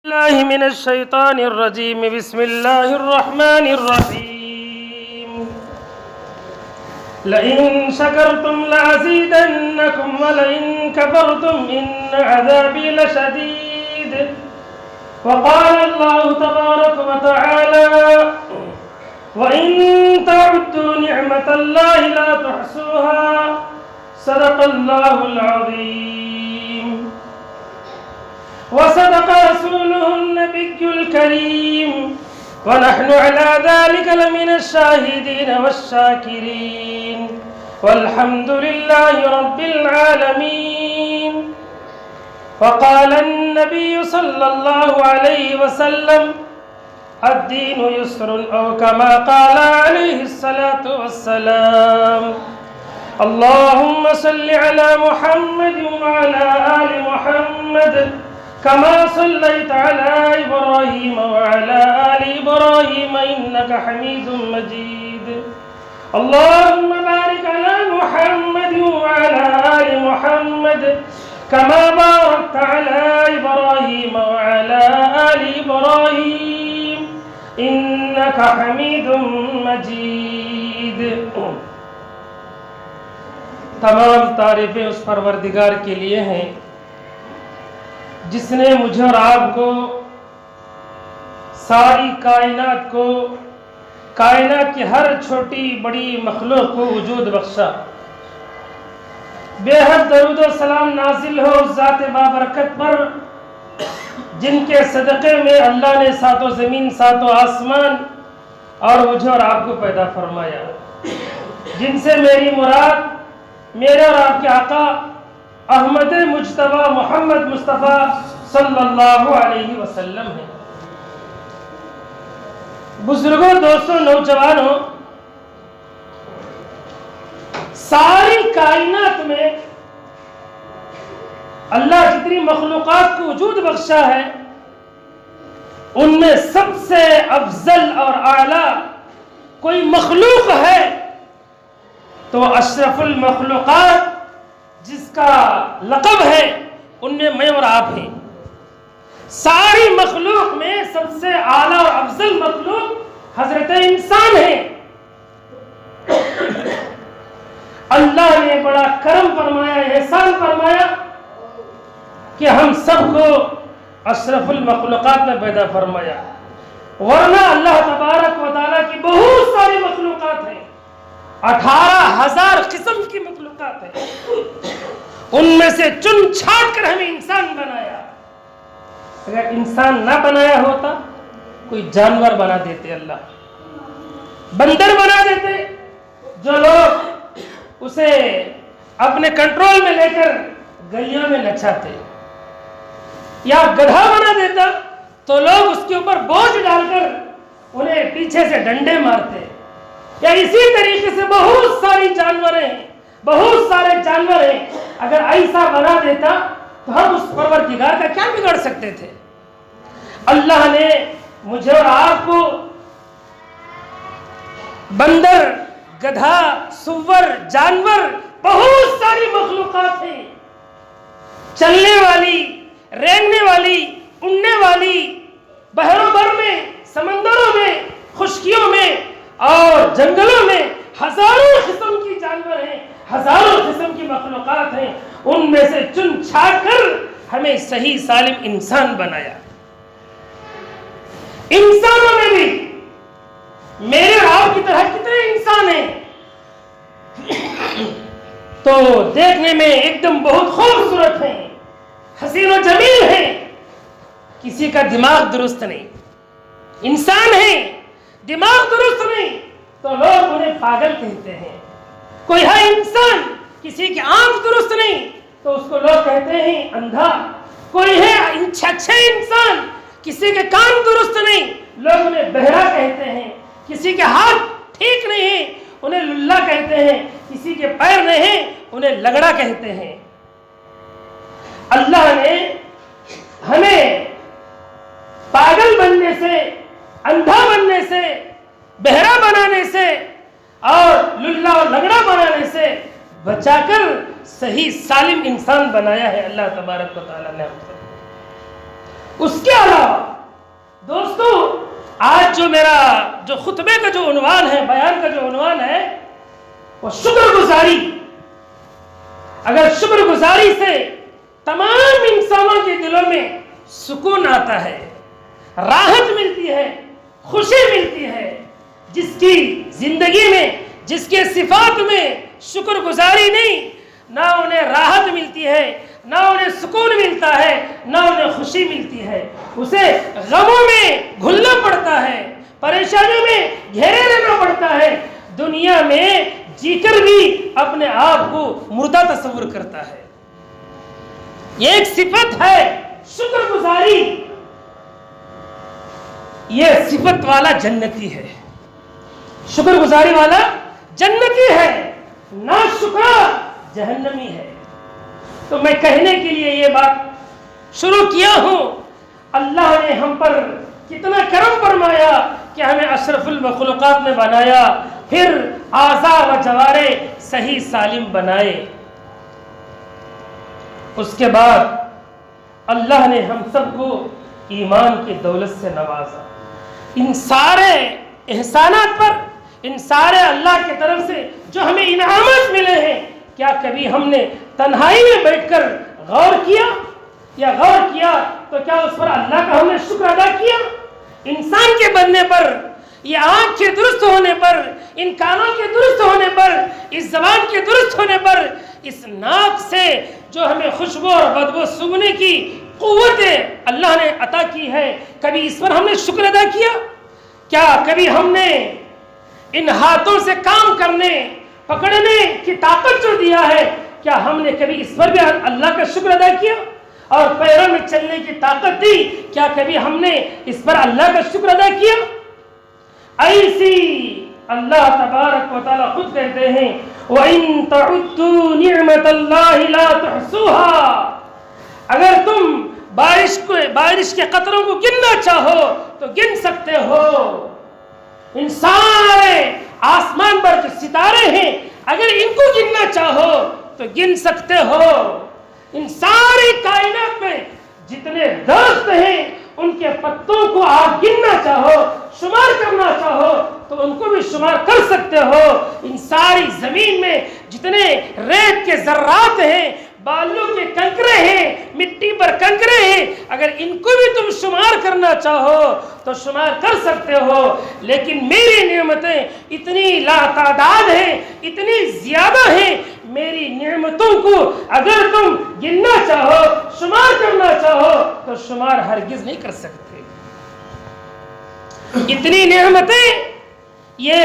الله من الشيطان الرجيم. بسم الله الرحمن الرحيم. لئن شكرتم لأزيدنكم ولئن كفرتم إن عذابي لشديد. وقال الله تبارك وتعالى: وإن تعدوا نعمة الله لا تحصوها. صدق الله العظيم. وصدق رسوله النبي الكريم. ونحن على ذلك لمن الشاهدين والشاكرين. والحمد لله رب العالمين. وقال النبي صلى الله عليه وسلم: الدين يسر، أو كما قال عليه الصلاة والسلام. اللهم صل على محمد وعلى آل محمد كما صليت على إبراهيم وعلى آل إبراهيم إنك حميد مجيد. اللهم بارك على محمد وعلى آل محمد كما باركت على إبراهيم وعلى آل إبراهيم إنك حميد مجيد. تمام تعریفیں اس پروردگار کے لیے ہیں جس نے مجھے اور آپ کو، ساری کائنات کو، کائنات کی ہر چھوٹی بڑی مخلوق کو وجود بخشا. بے حد درود و سلام نازل ہو اس ذات بابرکت پر جن کے صدقے میں اللہ نے ساتوں زمین ساتوں آسمان اور مجھے اور آپ کو پیدا فرمایا، جن سے میری مراد میرے اور آپ کے آقا احمد مجتبی محمد مصطفیٰ صلی اللہ علیہ وسلم ہے. بزرگوں، دوستوں، نوجوانوں، ساری کائنات میں اللہ جتنی مخلوقات کو وجود بخشا ہے ان میں سب سے افضل اور اعلیٰ کوئی مخلوق ہے تو اشرف المخلوقات جس کا لقب ہے ان میں میں اور آپ ہیں. ساری مخلوق میں سب سے اعلیٰ اور افضل مخلوق حضرت انسان ہے. اللہ نے بڑا کرم فرمایا، احسان فرمایا کہ ہم سب کو اشرف المخلوقات میں پیدا فرمایا، ورنہ اللہ تبارک و تعالیٰ کی بہت ساری مخلوقات ہیں، 18,000 قسم کی مخلوقات ہیں، ان میں سے چن چھانٹ کر ہمیں انسان بنایا. اگر انسان نہ بنایا ہوتا کوئی جانور بنا دیتے، اللہ بندر بنا دیتے جو لوگ اسے اپنے کنٹرول میں لے کر گلیوں میں نچاتے، یا گدھا بنا دیتا تو لوگ اس کے اوپر بوجھ ڈال کر انہیں پیچھے سے ڈنڈے مارتے. یا اسی طریقے سے بہت ساری جانور ہیں، بہت سارے جانور ہیں. اگر ایسا بنا دیتا تو ہم اس پروردگار کا کیا بگاڑ سکتے تھے؟ اللہ نے مجھے اور آپ کو بندر، گدھا، سور، جانور، بہت ساری مخلوقات ہیں، چلنے والی، رینگنے والی، اڑنے والی، بحروں بر میں، سمندروں میں، خشکیوں میں اور جنگلوں میں ہزاروں قسم کی جانور ہیں، ہزاروں قسم کی مخلوقات ہیں. ان میں سے چن چھانٹ کر ہمیں صحیح سالم انسان بنایا. انسانوں میں بھی میرے اور آپ کی طرح کتنے انسان ہیں تو دیکھنے میں ایک دم بہت خوبصورت ہیں، حسین و جمیل ہیں، کسی کا دماغ درست نہیں. انسان ہیں، دماغ درست نہیں تو لوگ انہیں پاگل کہتے ہیں. کوئی ہے انسان، کسی کی آنکھ درست نہیں تو اس کو لوگ کہتے ہیں اندھا. کوئی ہے اچھے انسان، کسی کے کان درست نہیں، لوگ انہیں بہرا کہتے ہیں. کسی کے ہاتھ ٹھیک نہیں ہیں، انہیں للہ کہتے ہیں. کسی کے پیر نہیں ہیں، انہیں لگڑا کہتے ہیں. اللہ نے ہمیں پاگل بننے سے، اندھا بننے سے، بہرا بنانے سے اور للہ اور لگڑا بنانے سے بچا کر صحیح سالم انسان بنایا ہے اللہ تبارک و تعالیٰ نے. اس کے علاوہ آج جو خطبے کا جو عنوان ہے، بیان کا جو عنوان ہے، وہ شکر گزاری۔ اگر شکر گزاری سے تمام انسانوں کے دلوں میں سکون آتا ہے، راحت ملتی ہے، خوشی ملتی ہے، جس کی زندگی میں، جس کے صفات میں شکر گزاری نہیں، نہ انہیں راحت ملتی ہے، نہ انہیں سکون ملتا ہے، نہ انہیں خوشی ملتی ہے، اسے غموں میں گھلنا پڑتا ہے، پریشانیوں میں گھیرے رہنا پڑتا ہے، دنیا میں جی کر بھی اپنے آپ کو مردہ تصور کرتا ہے۔ یہ ایک صفت ہے شکر گزاری، یہ صفت والا جنتی ہے، شکر گزاری والا جنتی ہے، ناشکرا جہنمی ہے۔ تو میں کہنے کے لیے یہ بات شروع کیا ہوں، اللہ نے ہم پر کتنا کرم فرمایا کہ ہمیں اشرف المخلوقات میں بنایا، پھر اعضاء و جوارے صحیح سالم بنائے۔ اس کے بعد اللہ نے ہم سب کو ایمان کی دولت سے نوازا۔ ان سارے احسانات پر، ان سارے اللہ کی طرف سے جو ہمیں انعامات ملے ہیں، کیا کبھی ہم نے تنہائی میں بیٹھ کر غور کیا؟ یا غور کیا تو کیا اس پر اللہ کا ہم نے شکر ادا کیا؟ انسان کے بننے پر، یہ آنکھ کے درست ہونے پر، ان کانوں کے درست ہونے پر، اس زبان کے درست ہونے پر، اس ناک سے جو ہمیں خوشبو اور بدبو سونگھنے کی قوت اللہ نے عطا کی ہے، کبھی اس پر ہم نے شکر ادا کیا؟ کیا کبھی ہم نے ان ہاتھوں سے کام کرنے، پکڑنے کی طاقت جو دیا ہے، کیا ہم نے کبھی اس پر بھی اللہ کا شکر ادا کیا؟ اور پیروں میں چلنے کی طاقت دی، کیا کبھی ہم نے اس پر اللہ کا شکر ادا کیا؟ ایسی اللہ تبارک و تعالیٰ خود کہتے ہیں وَإِن تَعُدُّوا نِعْمَةَ اللَّهِ لَا تُحْصُوهَا، اگر تم بارش کے قطروں کو گننا چاہو تو گن سکتے ہو۔ ان سارے آسمان پر جو ستارے ہیں، اگر ان کو گننا چاہو تو گن سکتے ہو۔ ان ساری کائنات میں جتنے درخت ہیں، ان کے پتوں کو آپ گننا چاہو، شمار کرنا چاہو تو ان کو بھی شمار کر سکتے ہو۔ ان ساری زمین میں جتنے ریت کے ذرات ہیں، بالوں کے کنکرے ہیں، مٹی پر کنکرے ہیں، اگر ان کو بھی تم شمار کرنا چاہو تو شمار کر سکتے ہو۔ لیکن میری نعمتیں اتنی لا تعداد ہیں، اتنی زیادہ ہیں، میری نعمتوں کو اگر تم گننا چاہو، شمار کرنا چاہو تو شمار ہرگز نہیں کر سکتے۔ اتنی نعمتیں یہ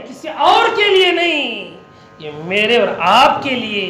کسی اور کے لیے نہیں، یہ میرے اور آپ کے لیے،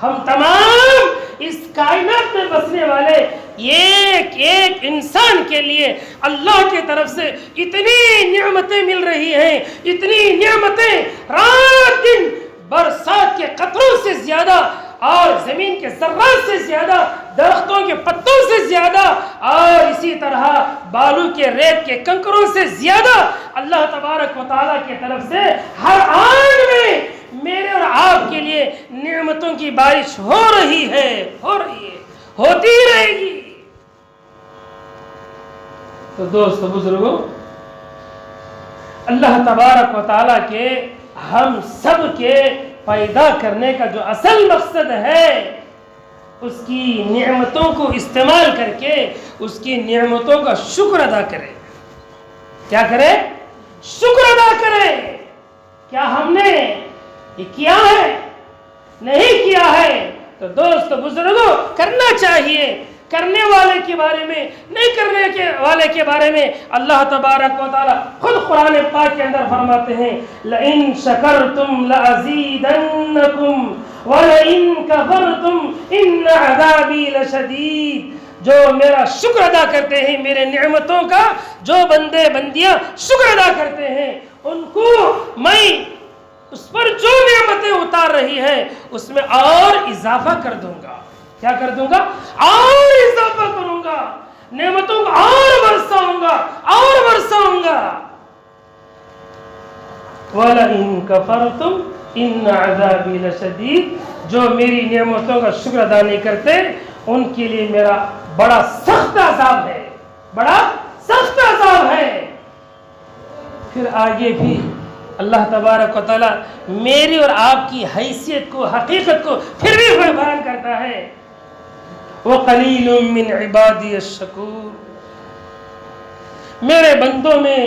ہم تمام اس کائنات میں بسنے والے ایک ایک انسان کے لیے اللہ کی طرف سے اتنی نعمتیں مل رہی ہیں، اتنی نعمتیں، رات دن برسات کے قطروں سے زیادہ اور زمین کے ذرات سے زیادہ، درختوں کے پتوں سے زیادہ، اور اسی طرح بالوں کے ریت کے کنکروں سے زیادہ اللہ تبارک و تعالیٰ کی طرف سے ہر آن میں میرے اور آپ کے لیے نعمتوں کی بارش ہو رہی ہے، ہوتی رہے گی۔ تو دوستو، بزرگوں، اللہ تبارک و تعالیٰ کے ہم سب کے پیدا کرنے کا جو اصل مقصد ہے، اس کی نعمتوں کو استعمال کر کے اس کی نعمتوں کا شکر ادا کرے۔ کیا کرے؟ شکر ادا کرے۔ کیا ہم نے یہ کیا ہے؟ نہیں کیا ہے تو دوست بزرگوں، کرنا چاہیے۔ کرنے والے کے بارے میں، نہیں کرنے والے کے بارے میں اللہ تبارک و تعالی خود قرآن پاک کے اندر فرماتے ہیں لَإِن شَكَرْتُمْ لَأَزِيدَنَّكُمْ وَلَإِن كَفَرْتُمْ إِنَّ عَذَابِي لَشَدِيدٌ۔ جو میرا شکر ادا کرتے ہیں، میرے نعمتوں کا جو بندے بندیاں شکر ادا کرتے ہیں، ان کو میں اس پر جو نعمتیں اتار رہی ہے اس میں اور اضافہ کر دوں گا۔ کیا کر دوں گا؟ اور اضافہ کروں گا، نعمتوں کو اور برساؤں گا، اور برساؤں گا۔ وَلَئِن كَفَرْتُمْ إِنَّ عَذَابِي لَشَدِيدٌ۔ جو میری نعمتوں کا شکر ادا نہیں کرتے، ان کے لیے میرا بڑا سخت عذاب ہے، بڑا سخت عذاب ہے۔ پھر آگے بھی اللہ تبارک و تعالیٰ میری اور آپ کی حیثیت کو، حقیقت کو پھر بھی بیان کرتا ہے، وَقَلِيلٌ مِّنْ عِبَادِيَ الشَّكُورُ، میرے بندوں میں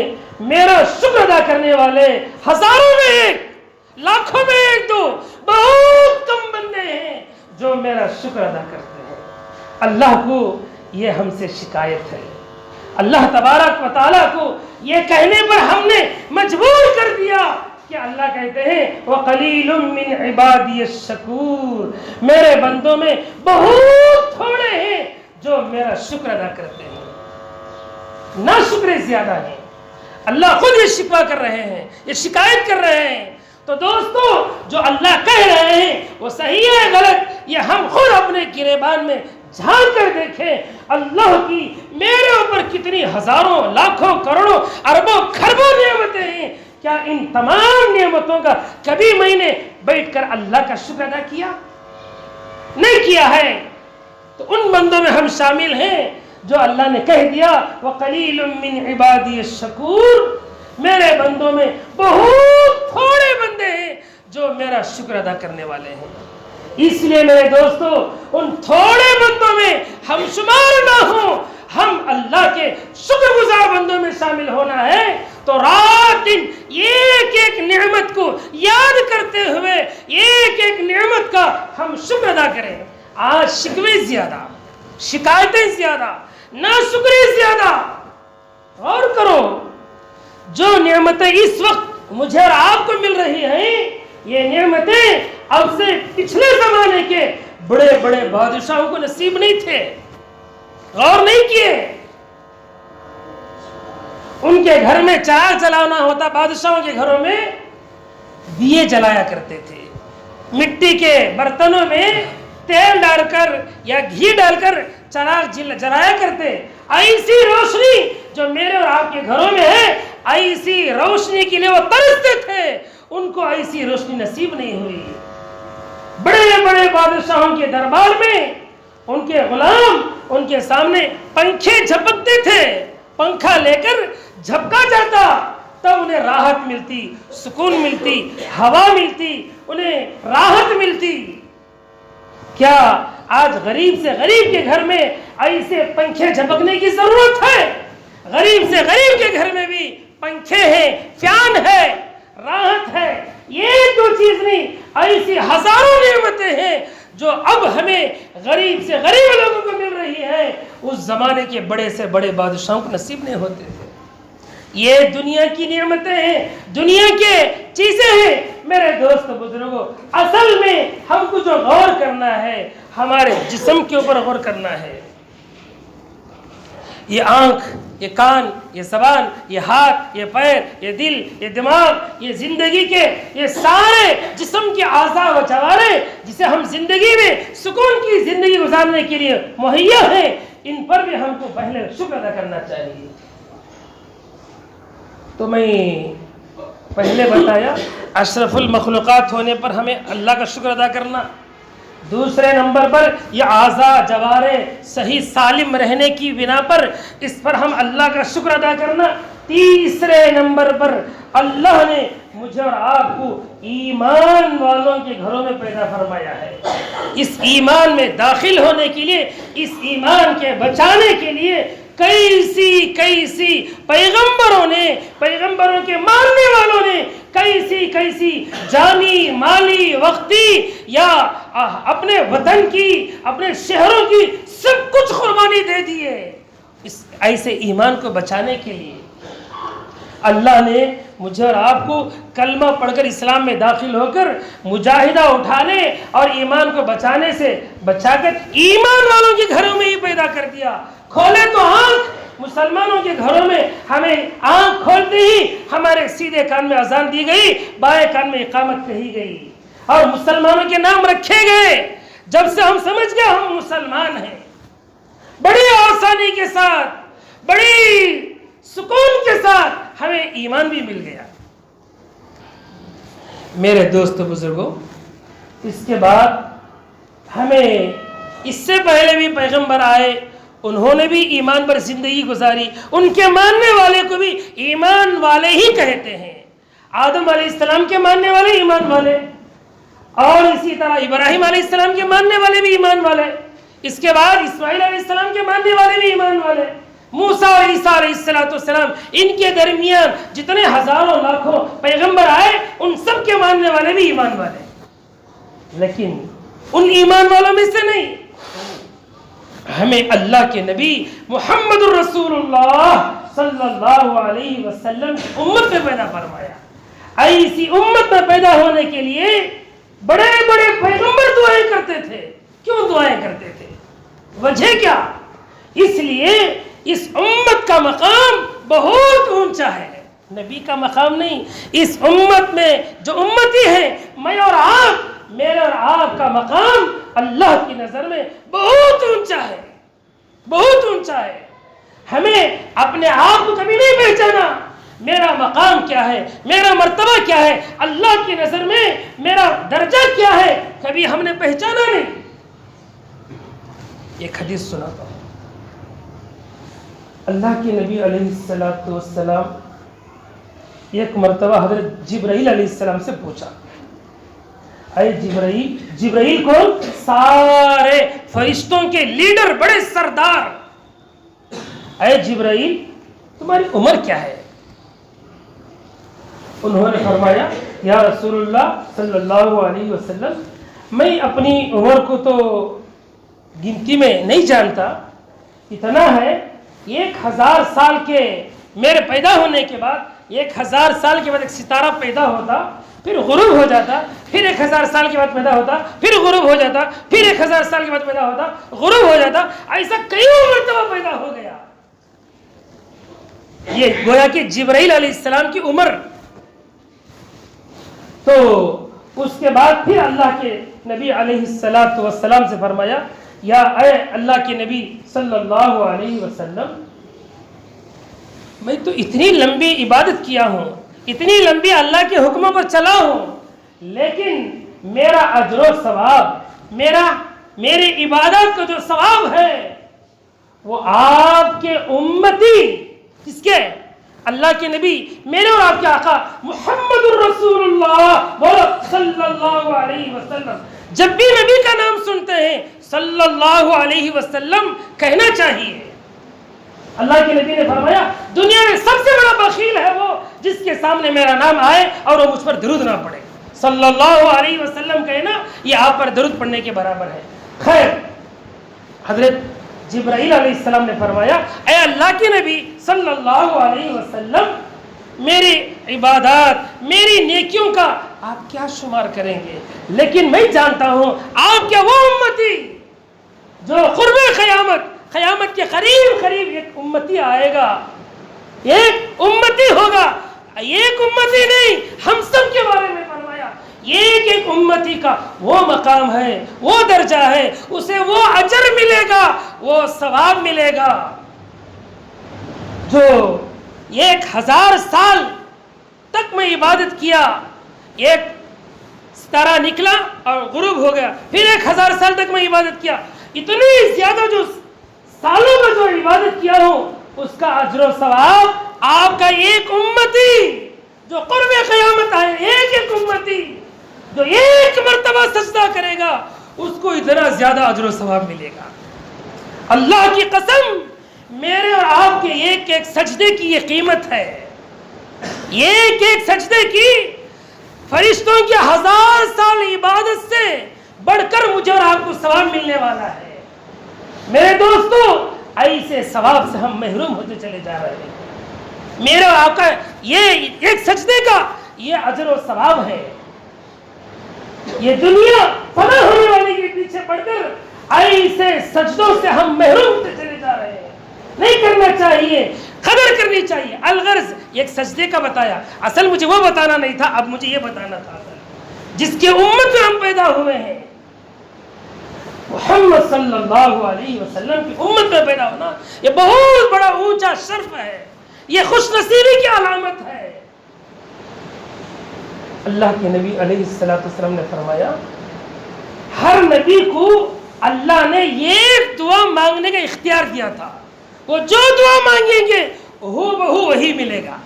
میرا شکر ادا کرنے والے ہزاروں میں ایک، لاکھوں میں ایک دو، بہت کم بندے ہیں جو میرا شکر ادا کرتے ہیں۔ اللہ کو یہ ہم سے شکایت ہے، اللہ تبارک و تعالیٰ کو یہ کہنے پر ہم نے مجبور کر دیا کہ اللہ کہتے ہیں وَقَلِيلٌ مِّنْ عِبَادِيَ الشَّكُورُ، میرے بندوں میں بہت تھوڑے ہیں جو میرا شکر ادا کرتے ہیں، نہ شکر زیادہ ہیں۔ اللہ خود یہ شکوہ کر رہے ہیں، یہ شکایت کر رہے ہیں۔ تو دوستو، جو اللہ کہہ رہے ہیں وہ صحیح ہے غلط، یہ ہم خود اپنے گریبان میں جھانک کر دیکھیں۔ اللہ کی میرے اوپر کتنی ہزاروں، لاکھوں، کروڑوں، اربوں، خربوں نعمتیں ہیں، کیا ان تمام نعمتوں کا کبھی میں نے بیٹھ کر اللہ کا شکر ادا کیا؟ نہیں کیا ہے۔ تو ان بندوں میں ہم شامل ہیں جو اللہ نے کہہ دیا وَقَلِيلٌ مِّنْ عِبَادِيَ الشَّكُورُ، میرے بندوں میں بہت تھوڑے بندے ہیں جو میرا شکر ادا کرنے والے ہیں۔ اس لیے میرے دوستو، ان تھوڑے بندوں میں ہم شمار نہ ہوں، ہم اللہ کے شکر گزار بندوں میں شامل ہونا ہے تو رات دن ایک ایک نعمت کو یاد کرتے ہوئے ایک ایک نعمت کا ہم شکر ادا کریں۔ آج شکوے زیادہ، شکایتیں زیادہ، ناشکری زیادہ۔ غور کرو، جو نعمتیں اس وقت مجھے اور آپ کو مل رہی ہیں، یہ نعمتیں اب سے پچھلے زمانے کے بڑے بڑے بادشاہوں کو نصیب نہیں تھے۔ غور نہیں کیے؟ ان کے گھر میں چراغ جلانا ہوتا، بادشاہوں کے گھروں میں دیے جلایا کرتے تھے، مٹی کے برتنوں میں تیل ڈال کر یا گھی ڈال کر چراغ جلایا کرتے۔ ایسی روشنی جو میرے اور آپ کے گھروں میں ہے، ایسی روشنی کے لیے وہ ترستے تھے، ان کو ایسی روشنی نصیب نہیں ہوئی۔ بڑے بڑے بادشاہوں کے دربار میں ان کے غلام ان کے سامنے پنکھے جھپکتے تھے، پنکھا لے کر جھپکا جاتا، تب انہیں راحت ملتی، سکون ملتی، ہوا ملتی، انہیں راحت ملتی۔ کیا آج غریب سے غریب کے گھر میں ایسے پنکھے جھپکنے کی ضرورت ہے؟ غریب سے غریب کے گھر میں بھی پنکھے ہیں، فین ہے، راحت ہے۔ یہ دو چیز نہیں، ایسی ہزاروں نعمتیں ہیں جو اب ہمیں غریب سے غریب لوگوں کو مل رہی ہے، اس زمانے کے بڑے سے بڑے بادشاہوں کو نصیب نہیں ہوتے تھے۔ یہ دنیا کی نعمتیں ہیں، دنیا کے چیزیں ہیں۔ میرے دوست بزرگوں، اصل میں ہم کو جو غور کرنا ہے، ہمارے جسم کے اوپر غور کرنا ہے۔ یہ آنکھ، یہ کان، یہ زبان، یہ ہاتھ، یہ پیر، یہ دل، یہ دماغ، یہ زندگی کے یہ سارے جسم کے اعضاء و جوارے جسے ہم زندگی میں سکون کی زندگی گزارنے کے لیے مہیا ہیں، ان پر بھی ہم کو پہلے شکر ادا کرنا چاہیے۔ تو میں پہلے بتایا اشرف المخلوقات ہونے پر ہمیں اللہ کا شکر ادا کرنا، دوسرے نمبر پر یہ اعضاء جوارے صحیح سالم رہنے کی بنا پر اس پر ہم اللہ کا شکر ادا کرنا، تیسرے نمبر پر اللہ نے مجھے اور آپ کو ایمان والوں کے گھروں میں پیدا فرمایا ہے۔ اس ایمان میں داخل ہونے کے لیے، اس ایمان کے بچانے کے لیے کیسی پیغمبروں نے، پیغمبروں کے ماننے والوں نے کیسی جانی، مالی، وقتی یا اپنے وطن کی، اپنے شہروں کی سب کچھ قربانی دے دی ہے اس ایسے ایمان کو بچانے کے لیے۔ اللہ نے مجھے اور آپ کو کلمہ پڑھ کر اسلام میں داخل ہو کر مجاہدہ اٹھانے اور ایمان کو بچانے سے بچا کر ایمان والوں کے گھروں میں ہی پیدا کر دیا۔ کھولے تو آنکھ، مسلمانوں کے گھروں میں ہمیں آنکھ کھولتے ہی ہمارے سیدھے کان میں اذان دی گئی، بائیں کان میں اقامت کہی گئی اور مسلمانوں کے نام رکھے گئے۔ جب سے ہم سمجھ گئے ہم مسلمان ہیں، بڑی آسانی کے ساتھ، بڑی سکون کے ساتھ ہمیں ایمان بھی مل گیا۔ میرے دوست بزرگوں، اس کے بعد ہمیں اس سے پہلے بھی پیغمبر آئے، انہوں نے بھی ایمان پر زندگی گزاری، ان کے ماننے والے کو بھی ایمان والے ہی کہتے ہیں۔ آدم علیہ السلام کے ماننے والے ایمان والے، اور اسی طرح ابراہیم علیہ السلام کے ماننے والے بھی ایمان والے، اس کے بعد اسماعیل علیہ السلام کے ماننے والے بھی ایمان والے، موسیٰ اور عیسیٰ علیہ السلام، ان کے درمیان جتنے ہزاروں لاکھوں پیغمبر آئے ان سب کے ماننے والے بھی ایمان والے، لیکن ان ایمان والوں میں سے نہیں، ہمیں اللہ کے نبی محمد الرسول اللہ صلی اللہ علیہ وسلم کی امت میں پیدا فرمایا۔ ایسی امت میں پیدا ہونے کے لیے بڑے بڑے پیغمبر دعائیں کرتے تھے۔ کیوں دعائیں کرتے تھے؟ وجہ کیا؟ اس لیے اس امت کا مقام بہت اونچا ہے، نبی کا مقام نہیں۔ اس امت میں جو امتی ہیں، میں اور آپ، میرے اور آپ کا مقام اللہ کی نظر میں بہت اونچا ہے، بہت اونچا ہے۔ ہمیں اپنے آپ کو کبھی نہیں پہچانا، میرا مقام کیا ہے، میرا مرتبہ کیا ہے، اللہ کی نظر میں میرا درجہ کیا ہے، کبھی ہم نے پہچانا نہیں۔ ایک حدیث سناتا ہوں۔ اللہ کے نبی علیہ السلام ایک مرتبہ حضرت جبرائیل علیہ السلام سے پوچھا، اے جبرائیل، جبرائیل کون؟ سارے فرشتوں کے لیڈر، بڑے سردار، اے جبرائیل تمہاری عمر کیا ہے؟ انہوں نے فرمایا، یا رسول اللہ صلی اللہ علیہ وسلم، میں اپنی عمر کو تو گنتی میں نہیں جانتا، اتنا ہے 1000 سال کے میرے پیدا ہونے کے بعد، 1000 سال کے بعد ایک ستارہ پیدا ہوتا، پھر غروب ہو جاتا، پھر 1000 سال کے بعد پیدا ہوتا، پھر غروب ہو جاتا، پھر 1000 سال کے بعد پیدا ہوتا، غروب ہو جاتا، ایسا کئی مرتبہ پیدا ہو گیا۔ یہ گویا کہ جبرائیل علیہ السلام کی عمر۔ تو اس کے بعد پھر اللہ کے نبی علیہ السلام سے فرمایا، یا اے اللہ کے نبی صلی اللہ علیہ وسلم، میں تو اتنی لمبی عبادت کیا ہوں، اتنی لمبی اللہ کے حکموں پر چلا ہوں، لیکن میرا اجر و ثواب، میری عبادت کا جو ثواب ہے وہ آپ کے امتی، کس کے؟ اللہ کے نبی، میرے اور آپ کے آقا محمد الرسول اللہ صلی اللہ علیہ وسلم۔ جب بھی نبی کا نام سنتے ہیں صلی اللہ علیہ وسلم کہنا چاہیے۔ اللہ کے نبی نے فرمایا، دنیا میں سب سے بڑا بخیل ہے وہ جس کے سامنے میرا نام آئے اور وہ مجھ پر درود نہ پڑے۔ صلی اللہ علیہ وسلم کہنا یہ آپ پر درود پڑھنے کے برابر ہے۔ خیر، حضرت جبرائیل علیہ السلام نے فرمایا، اے اللہ کے نبی صلی اللہ علیہ وسلم، میری عبادات، میری نیکیوں کا آپ کیا شمار کریں گے، لیکن میں جانتا ہوں آپ کے وہ امتی جو قرب قیامت کے قریب ایک امتی آئے گا، ایک امتی ہوگا، ایک امتی نہیں، ہم سب کے بارے میں فرمایا، ایک امتی کا وہ مقام ہے، وہ درجہ ہے، اسے وہ اجر ملے گا، وہ ثواب ملے گا جو 1000 سال تک میں عبادت کیا، ایک ستارہ نکلا اور غروب ہو گیا، پھر 1000 سال تک میں عبادت کیا، اتنی زیادہ جو سالوں میں جو عبادت کیا ہوں اس کا اجر و ثواب آپ کا ایک امتی جو قرب قیامت آئے، ایک امتی جو ایک مرتبہ سجدہ کرے گا اس کو اتنا زیادہ اجر و ثواب ملے گا۔ اللہ کی قسم، میرے اور آپ کے ایک سجدے کی یہ قیمت ہے، ایک سجدے کی فرشتوں کی 1000 سال عبادت سے بڑھ کر مجھے اور آپ کو ثواب ملنے والا ہے۔ میرے دوستو، ایسے ثواب سے ہم محروم ہوتے چلے جا رہے ہیں۔ میرے اور آپ کا یہ ایک سجدے کا یہ اجر و ثواب ہے۔ یہ دنیا فنا ہونے والے کے پیچھے پڑ کر ایسے سجدوں سے ہم محروم ہوتے چلے جا رہے ہیں۔ نہیں کرنا چاہیے، قدر کرنی چاہیے۔ الغرض ایک سجدے کا بتایا، اصل مجھے وہ بتانا نہیں تھا، اب مجھے یہ بتانا تھا جس کے امت میں ہم پیدا ہوئے ہیں۔ محمد صلی اللہ علیہ وسلم کی امت میں پیدا ہونا یہ بہت بڑا اونچا شرف ہے، یہ خوش نصیبی کی علامت ہے۔ اللہ کے نبی علیہ السلام نے فرمایا، ہر نبی کو اللہ نے یہ دعا مانگنے کا اختیار دیا تھا، وہ جو دعا مانگیں گے ہو بہو وہی ملے گا۔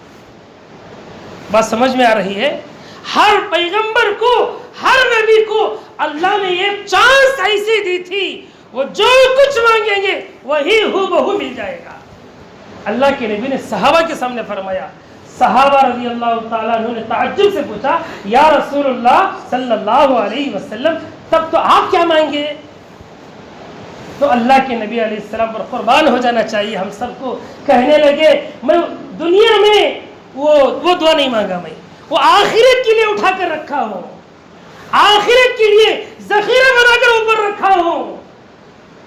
بات سمجھ میں آ رہی ہے؟ ہر پیغمبر کو، ہر نبی کو اللہ نے ایک چانس ایسی دی تھی، وہ جو کچھ مانگیں گے وہی ہو بہو مل جائے گا۔ اللہ کے نبی نے صحابہ کے سامنے فرمایا، صحابہ رضی اللہ تعالیٰ عنہ نے تعجب سے پوچھا، یا رسول اللہ صلی اللہ علیہ وسلم تب تو آپ کیا مانگے؟ تو اللہ کے نبی علیہ السلام پر قربان ہو جانا چاہیے ہم سب کو، کہنے لگے میں دنیا میں وہ دعا نہیں مانگا، میں وہ آخرت کے لیے اٹھا کر رکھا ہوں، آخرت کے لیے ذخیرہ بنا کر اوپر رکھا ہوں۔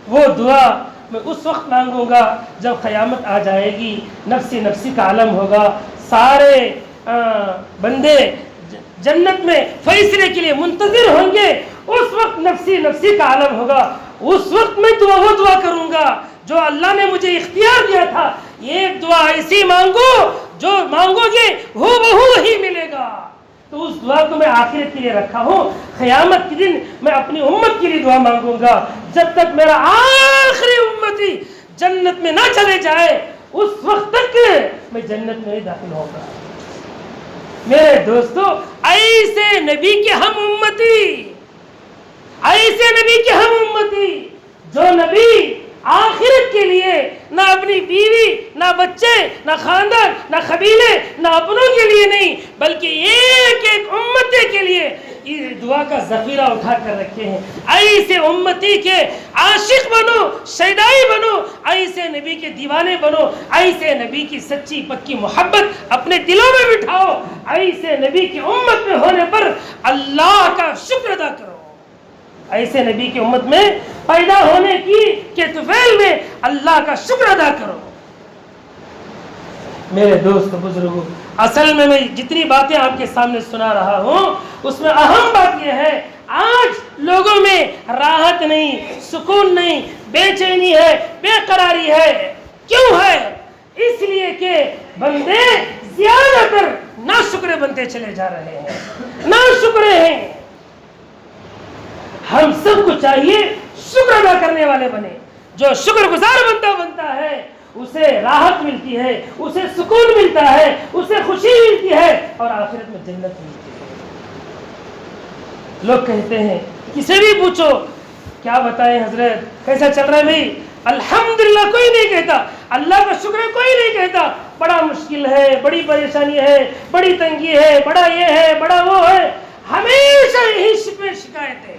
وہ دعا میں اس وقت مانگوں گا جب قیامت آ جائے گی، نفسی نفسی کا عالم ہوگا، سارے بندے جنت میں فیصلے کے لیے منتظر ہوں گے، اس وقت نفسی نفسی کا عالم ہوگا، اس وقت میں وہ دعا کروں گا جو اللہ نے مجھے اختیار دیا تھا، یہ دعا ایسی مانگو جو مانگو گے ہو بہو وہی ملے گا۔ تو اس دعا کو میں آخرت کے لیے رکھا ہوں، قیامت کے دن میں اپنی امت کے لیے دعا مانگوں گا، جب تک میرا آخری امتی جنت میں نہ چلے جائے اس وقت تک میں جنت میں داخل ہوں گا۔ میرے دوستو، ایسے نبی کے ہم امتی، ایسے نبی کے ہم امتی، جو نبی آخرت کے لیے نہ اپنی بیوی، نہ بچے، نہ خاندان، نہ قبیلے، نہ اپنوں کے لیے نہیں بلکہ ایک ایک امتی کے لیے یہ دعا کا ذخیرہ اٹھا کر رکھے ہیں۔ ایسے امتی کے عاشق بنو، شیدائی بنو، ایسے نبی کے دیوانے بنو، ایسے نبی کی سچی پکی محبت اپنے دلوں میں بٹھاؤ، ایسے نبی کی امت میں ہونے پر اللہ کا شکر ادا کرو، ایسے نبی کی امت میں پیدا ہونے کے طفیل میں اللہ کا شکر ادا کرو۔ میرے دوست بزرگوں، اصل میں جتنی باتیں آپ کے سامنے سنا رہا ہوں اس میں اہم بات یہ ہے، آج لوگوں میں راحت نہیں، سکون نہیں، بے چینی ہے، بے قراری ہے۔ کیوں ہے؟ اس لیے کہ بندے زیادہ تر ناشکرے بنتے چلے جا رہے ہیں، ناشکرے ہیں۔ ہم سب کو چاہیے شکر ادا کرنے والے بنے، جو شکر گزار بنتا ہے اسے راحت ملتی ہے، اسے سکون ملتا ہے، اسے خوشی ملتی ہے اور آخرت میں جنت ملتی ہے۔ لوگ کہتے ہیں، کسی بھی پوچھو کیا بتائیں حضرت کیسا چل رہا ہے بھائی، الحمدللہ کوئی نہیں کہتا، اللہ کا شکر کوئی نہیں کہتا، بڑا مشکل ہے، بڑی پریشانی ہے، بڑی تنگی ہے، بڑا یہ ہے، بڑا وہ ہے، ہمیشہ یہی شکایت ہے۔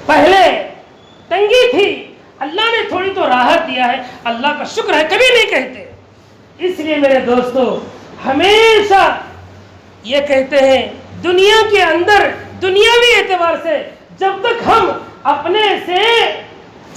پہلے تنگی تھی، اللہ نے تھوڑی تو راحت دیا ہے، اللہ کا شکر ہے کبھی نہیں کہتے۔ اس لیے میرے دوستو، ہمیشہ یہ کہتے ہیں دنیا کے اندر دنیاوی اعتبار سے جب تک ہم اپنے سے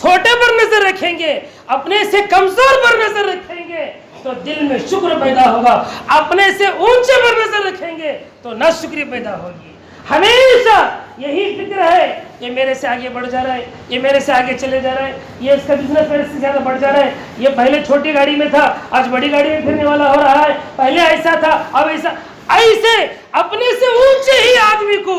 چھوٹے پر نظر رکھیں گے، اپنے سے کمزور پر نظر رکھیں گے تو دل میں شکر پیدا ہوگا، اپنے سے اونچے پر نظر رکھیں گے تو ناشکری پیدا ہوگی۔ ہمیشہ یہی فکر ہے، یہ میرے سے آگے بڑھ جا رہا ہے، یہ میرے سے آگے چلے جا رہا ہے، یہ اس کا بزنس میرے سے زیادہ بڑھ جا رہا ہے، یہ پہلے چھوٹی گاڑی میں تھا آج بڑی گاڑی میں پھرنے والا ہو رہا ہے، پہلے ایسا تھا اب ایسا۔ ایسے اپنے سے اونچے ہی آدمی کو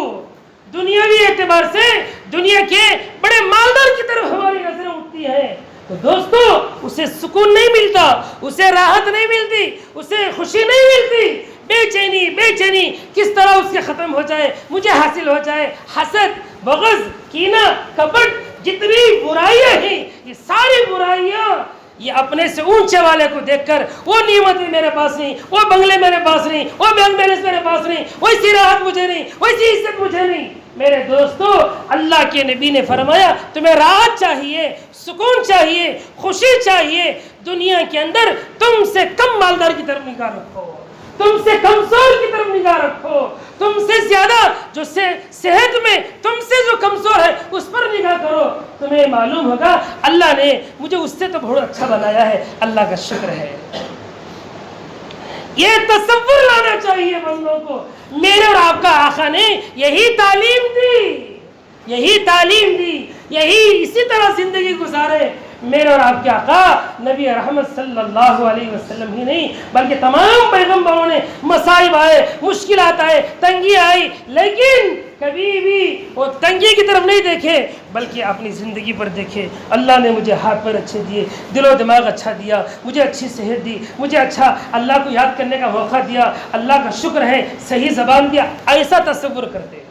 دنیاوی اعتبار سے دنیا کے بڑے مالدار کی طرف ہماری نظریں اٹھتی ہیں تو دوستو اسے سکون نہیں ملتا، اسے راحت نہیں ملتی، اسے خوشی نہیں ملتی، بے چینی کس طرح اس کے ختم ہو جائے، مجھے حاصل ہو جائے۔ حسد، بغض، کینہ، کپٹ، جتنی برائیاں ہیں یہ ساری برائیاں یہ اپنے سے اونچے والے کو دیکھ کر، وہ نعمتیں میرے پاس نہیں، وہ بنگلے میرے پاس نہیں، وہ بینک بیلنس میرے پاس نہیں، ویسی راحت مجھے نہیں، ویسی عزت مجھے نہیں۔ میرے دوستو، اللہ کے نبی نے فرمایا تمہیں راحت چاہیے، سکون چاہیے، خوشی چاہیے، دنیا کے اندر تم سے کم مالدار کی طرف نگاہ رکھو، تم سے کمزور کی طرف نگاہ رکھو، تم سے زیادہ جو صحت میں تم سے جو کمزور ہے اس پر نگاہ کرو، تمہیں معلوم ہوگا اللہ نے مجھے اس سے تو بہت اچھا بنایا ہے، اللہ کا شکر ہے۔ یہ تصور لانا چاہیے بندوں کو۔ میرے اور آپ کا آقا نے یہی تعلیم دی، یہی تعلیم دی، یہی اسی طرح زندگی گزارے۔ میرے اور آپ کے آقا نبی رحمت صلی اللہ علیہ وسلم ہی نہیں بلکہ تمام پیغمبروں نے مصائب آئے، مشکلات آئے، تنگی آئی، لیکن کبھی بھی وہ تنگی کی طرف نہیں دیکھے بلکہ اپنی زندگی پر دیکھے۔ اللہ نے مجھے ہاتھ پیر اچھے دیے، دل و دماغ اچھا دیا، مجھے اچھی صحت دی، مجھے اچھا اللہ کو یاد کرنے کا موقع دیا، اللہ کا شکر ہے، صحیح زبان دیا، ایسا تصور کرتے۔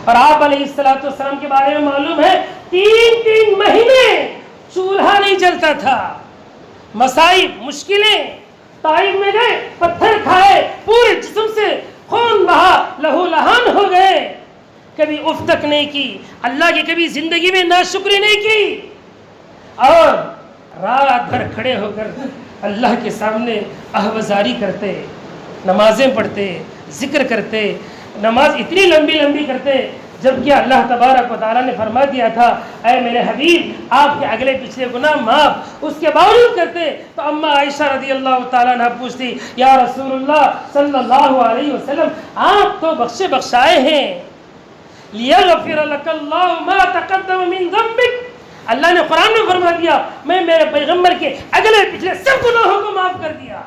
اور آپ علیہ السلام کے بارے میں معلوم ہے 3 مہینے چولہا نہیں جلتا تھا، مصائب، مشکلیں، طائف میں گئے، پتھر کھائے، پورے جسم سے خون بہا، لہو لہان ہو گئے، کبھی اف تک نہیں کی، اللہ کی کبھی زندگی میں ناشکری نہیں کی، اور رات بھر کھڑے ہو کر اللہ کے سامنے احوزاری کرتے، نمازیں پڑھتے، ذکر کرتے، نماز اتنی لمبی لمبی کرتے جبکہ اللہ تبارک و تعالیٰ نے فرما دیا تھا اے میرے حبیب آپ کے اگلے پچھلے گناہ معاف، اس کے باوجود کرتے۔ تو اماں عائشہ رضی اللہ تعالیٰ عنہ پوچھتی یا رسول اللہ صلی اللہ علیہ وسلم آپ تو بخشے بخشائے ہیں، لیغفر لک اللہ ما تقدم من ذنبک، اللہ نے قرآن میں فرما دیا میں میرے پیغمبر کے اگلے پچھلے سب گناہوں کو معاف کر دیا،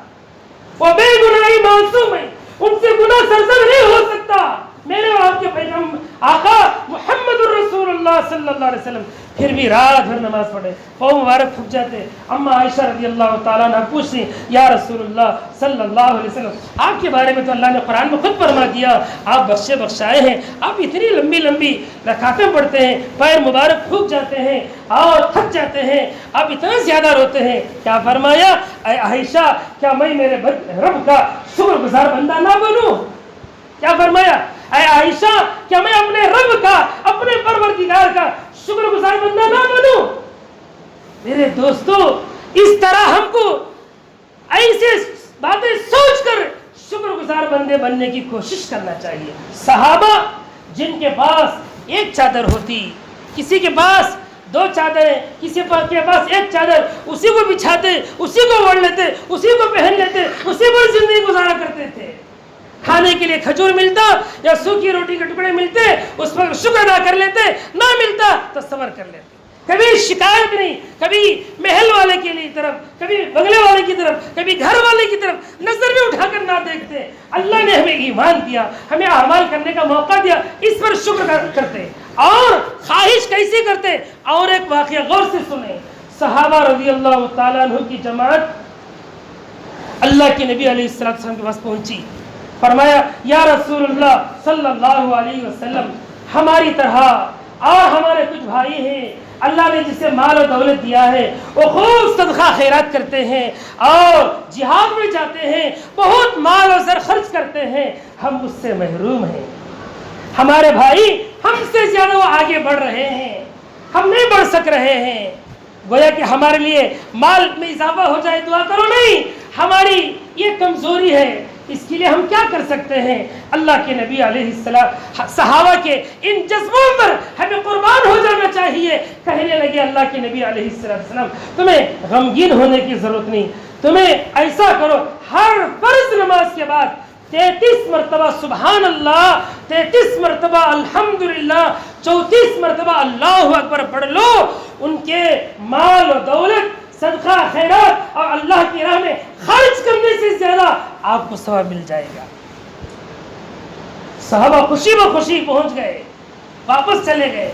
وہ بے گناہی معصوم ہے، ان سے گناہ سرزد نہیں ہو سکتا، میرے اور آپ کے پیغمبر آقا محمد الرسول اللہ صلی اللہ علیہ وسلم پھر بھی رات بھر نماز پڑھے، پاؤں مبارک پھک جاتے۔ اما عائشہ رضی اللہ تعالیٰ عنہ پوچھتی یا رسول اللہ صلی اللہ علیہ وسلم آپ کے بارے میں تو اللہ نے قرآن میں خود فرما دیا آپ بخشے بخشائے ہیں، آپ اتنی لمبی لمبی رکعتیں پڑھتے ہیں، پیر مبارک پھک جاتے ہیں اور تھک جاتے ہیں، آپ اتنا زیادہ روتے ہیں، کیا فرمایا اے عائشہ کیا میں میرے رب کا شکر گزار بندہ نہ بنوں؟ کیا فرمایا اے عائشہ کیا میں اپنے رب کا، اپنے پروردگار کا شکر گزار بندہ نہ بنوں؟ میرے دوستو اس طرح ہم کو ایسے باتیں سوچ کر شکر گزار بندے بننے کی کوشش کرنا چاہیے۔ صحابہ جن کے پاس ایک چادر ہوتی، کسی کے پاس 2 چادریں، کسی کے پاس 1 چادر، اسی کو بچھاتے، اسی کو اوڑھ لیتے، اسی کو پہن لیتے، اسی پر زندگی گزارا کرتے تھے۔ کھانے کے لیے کھجور ملتا یا سوکھی روٹی کے ٹکڑے ملتے اس پر شکر ادا کر لیتے، نہ ملتا تو صبر کر لیتے، کبھی شکایت نہیں، کبھی محل والے کے لیے طرف، کبھی بنگلے والے کی طرف، کبھی گھر والے کی طرف نظر بھی اٹھا کر نہ دیکھتے۔ اللہ نے ہمیں ایمان دیا، ہمیں اعمال کرنے کا موقع دیا، اس پر شکر کرتے۔ اور خواہش کیسے کرتے؟ اور ایک واقعہ غور سے سنیں۔ صحابہ رضی اللہ تعالیٰ عنہ کی جماعت اللہ کے نبی علیہ السلام کے پاس پہنچی، فرمایا یا رسول اللہ صلی اللہ علیہ وسلم ہماری طرح اور ہمارے کچھ بھائی ہیں، اللہ نے جسے مال و دولت دیا ہے وہ خوب صدقہ خیرات کرتے ہیں اور جہاد میں جاتے ہیں، بہت مال و زر خرچ کرتے ہیں، ہم اس سے محروم ہیں، ہمارے بھائی ہم سے زیادہ وہ آگے بڑھ رہے ہیں، ہم نہیں بڑھ سک رہے ہیں، گویا کہ ہمارے لیے مال میں اضافہ ہو جائے دعا کرو، نہیں، ہماری یہ کمزوری ہے، اس کے لیے ہم کیا کر سکتے ہیں؟ اللہ کے نبی علیہ السلام صحابہ کے ان جذبوں پر ہمیں قربان ہو جانا چاہیے۔ کہنے لگے اللہ کے نبی علیہ السلام تمہیں غمگین ہونے کی ضرورت نہیں، تمہیں ایسا کرو ہر فرض نماز کے بعد 33 مرتبہ سبحان اللہ، 33 مرتبہ الحمدللہ، 34 مرتبہ اللہ اکبر پڑھ لو، ان کے مال و دولت، صدقہ خیرات اور اللہ کی راہ میں خرچ کرنے سے زیادہ آپ کو ثواب مل جائے گا۔ صحابہ خوشی بخوشی پہنچ گئے، واپس چلے گئے،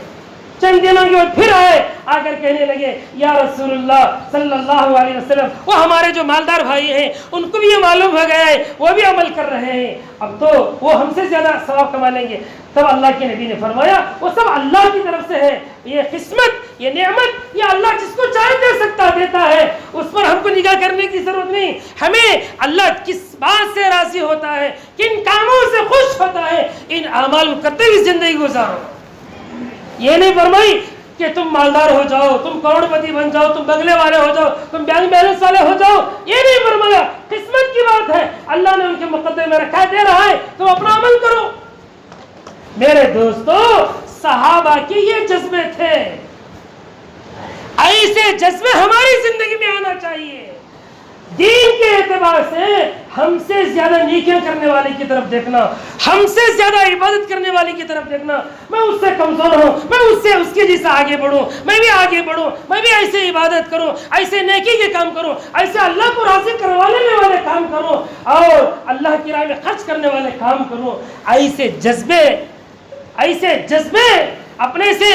چند دنوں کے بعد پھر آئے، آ کر کہنے لگے یا رسول اللہ صلی اللہ علیہ وسلم وہ ہمارے جو مالدار بھائی ہیں ان کو بھی یہ معلوم ہو گیا ہے، وہ بھی عمل کر رہے ہیں، اب تو وہ ہم سے زیادہ ثواب کما لیں گے۔ تب اللہ کے نبی نے فرمایا وہ سب اللہ کی طرف سے ہے، یہ قسمت، یہ نعمت، یہ اللہ جس کو چاہے دے سکتا دیتا ہے، اس پر ہم کو نگاہ کرنے کی ضرورت نہیں۔ ہمیں اللہ کس بات سے راضی ہوتا ہے، کن کاموں سے خوش ہوتا ہے، ان اعمال کو کرتے ہوئے زندگی گزارو۔ یہ نہیں فرمائی کہ تم مالدار ہو جاؤ، تم کروڑ پتی بن جاؤ، تم بنگلے والے ہو جاؤ، تم بینک بیلنس والے ہو جاؤ، یہ نہیں فرمایا، قسمت کی بات ہے، اللہ نے ان کے مقدمے میں رکھا دے رہا ہے، تم اپنا عمل کرو۔ میرے دوستو صحابہ کے یہ جذبے تھے، ایسے جذبے ہماری زندگی میں آنا چاہیے۔ دین کے اعتبار سے ہم سے زیادہ نیکیاں کرنے والے کی طرف دیکھنا، ہم سے زیادہ عبادت کرنے والے کی طرف دیکھنا، میں اس سے کمزور ہوں، میں اس کے جیسا آگے بڑھوں، میں بھی آگے بڑھوں، میں بھی ایسے عبادت کروں، ایسے نیکی کے کام کروں، ایسے اللہ کو راضی کروانے والے کام کروں اور اللہ کی راہ میں خرچ کرنے والے کام کروں۔ ایسے جذبے اپنے سے